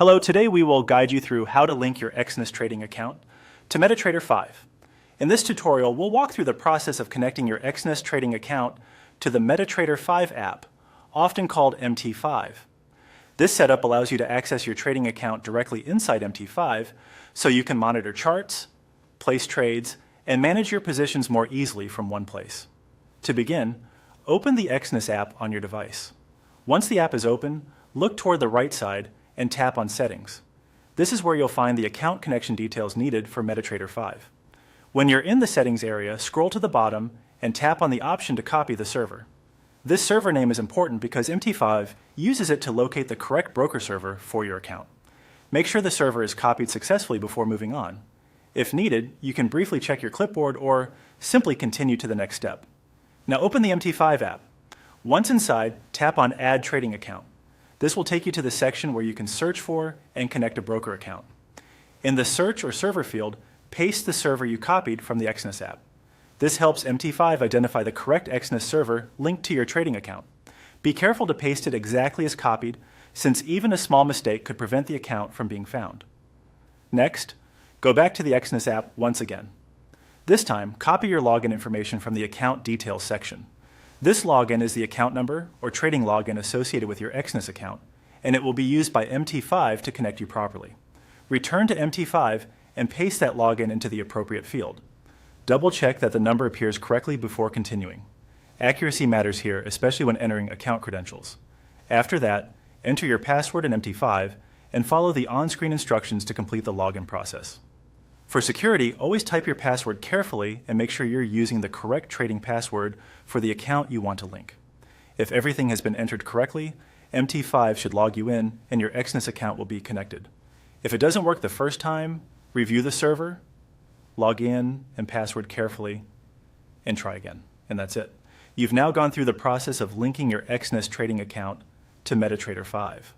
Hello, today we will guide you through how to link your Exness Trading Account to MetaTrader 5. In this tutorial, we'll walk through the process of connecting your Exness Trading Account to the MetaTrader 5 app, often called MT5. This setup allows you to access your trading account directly inside MT5 so you can monitor charts, place trades, and manage your positions more easily from one place. To begin, open the Exness app on your device. Once the app is open, look toward the right side and tap on Settings. This is where you'll find the account connection details needed for MetaTrader 5. When you're in the Settings area, scroll to the bottom and tap on the option to copy the server. This server name is important because MT5 uses it to locate the correct broker server for your account. Make sure the server is copied successfully before moving on. If needed, you can briefly check your clipboard or simply continue to the next step. Now open the MT5 app. Once inside, tap on Add Trading Account. This will take you to the section where you can search for and connect a broker account. In the Search or Server field, paste the server you copied from the Exness app. This helps MT5 identify the correct Exness server linked to your trading account. Be careful to paste it exactly as copied, since even a small mistake could prevent the account from being found. Next, go back to the Exness app once again. This time, copy your login information from the Account Details section. This login is the account number or trading login associated with your Exness account, and it will be used by MT5 to connect you properly. Return to MT5 and paste that login into the appropriate field. Double check that the number appears correctly before continuing. Accuracy matters here, especially when entering account credentials. After that, enter your password in MT5 and follow the on-screen instructions to complete the login process. For security, always type your password carefully and make sure you're using the correct trading password for the account you want to link. If everything has been entered correctly, MT5 should log you in and your Exness account will be connected. If it doesn't work the first time, review the server, log in and password carefully, and try again. And that's it. You've now gone through the process of linking your Exness trading account to MetaTrader 5.